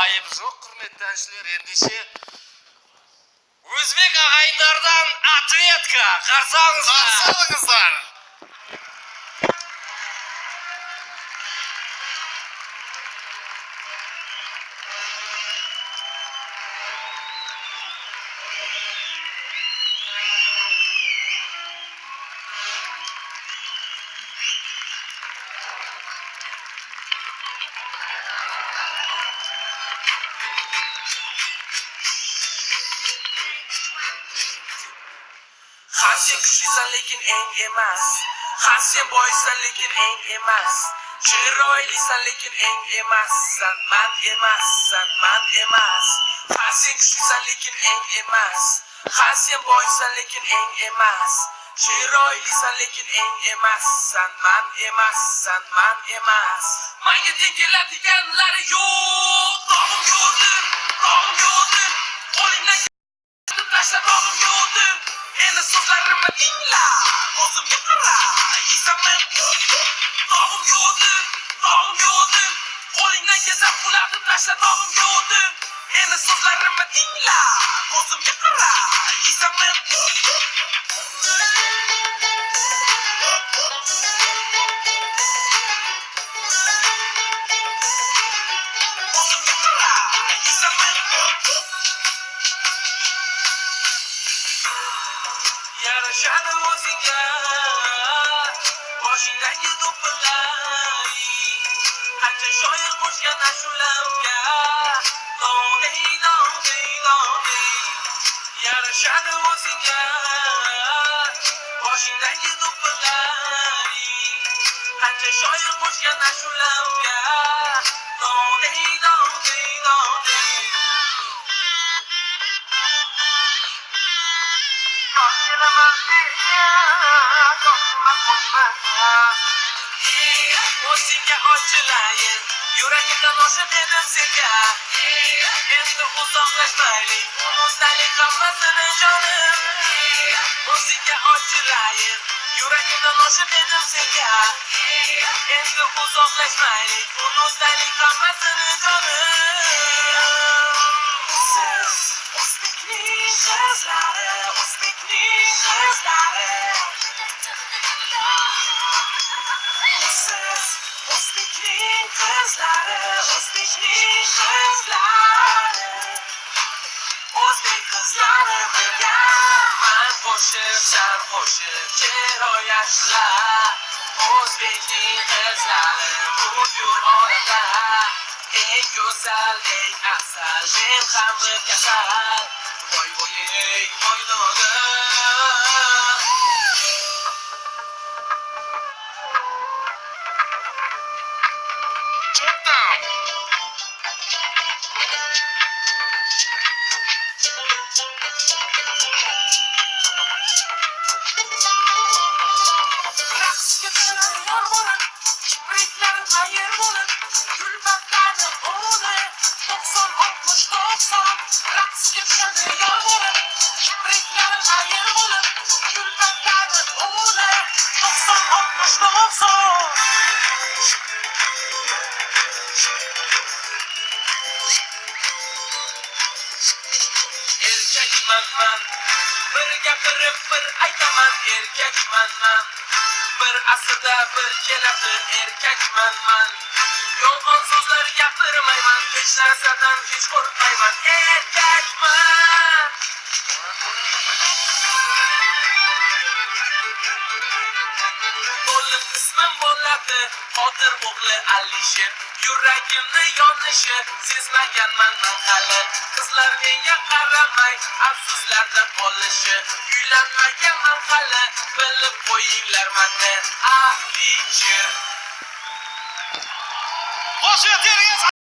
ayıp жоқ, құрметті әншілер. Ендеше Өзбек ағайындардан ответка. Қарсы алыңыздар. Sen kuchlisan lekin eng emas. Sen boysan lekin eng emas. Chiroylisan lekin eng emas. San man emas. Sen kuchlisan lekin eng emas. Sen boysan lekin eng emas. Chiroylisan lekin eng emas. San man emas. Menga teng keladiganlari yo'q. Dog'im yo'qdir. Qo'lingdan tashlab dog'im yo'qdir. Endi so'zlarimni tingla, ko'zimga qara, yeysanmi? Dog'im yo'qdir. Qo'lingdan kesab ularni tashlab dog'im yo'qdir. Endi so'zlarimni tingla, ko'zimga qara, yeysanmi? Ko'zimga qara, yeysanmi? Yarashadi o'zingga boshingdagi do'ppillar, qancha shoir qo'shgan ashulamga dong-dey. Yarashadi o'zingga boshingdagi do'ppillar, qancha shoir qo'shgan ashulamga dong-dey. O'zingga ochilayin, yuragimdan oshib edim senga. Endi uzoqlashmaylik, unutaylik hammasini jonim. O'zingga ochilayin, yuragimdan oshib edim senga. Endi uzoqlashmaylik, unutaylik hammasini jonim. Siz O'zbekning qizlari, O'zbekning qizlari. Siz O'zbekning qizlari, O'zbekning qizlari. O'zbek qizlari birga man qo'shib, san qo'shib, chiroyashlar. O'zbekning qizlari bugun olamda eng go'zal, eng asal, men ham bir kasal. Voy donim. Raqsga tayyor bo'lib, kipriklarim qayir bo'lib, gulbatlarni o'rib, 90-60-90. Raqsga tayyor bo'lib, kipriklarim qayir bo'lib, gulbatlarni o'rib, 90-60-90. Erkakman, bir gapirib bir aytaman. Erkakman, bir asrda bir keladi. Erkakman, yolg'on so'zlar gapirmayman. Hech narsadan hech qo'rqmayman. Erkakman. Bo'lib ismim bo'ladi Qodir o'g'li Alisher. Yuragimni yonishi sezmaganman men hali. Qizlar menga qaramay afsuslarda qolishi. Uylanmaganman hali, bilib qo'yinglar meni Alisher.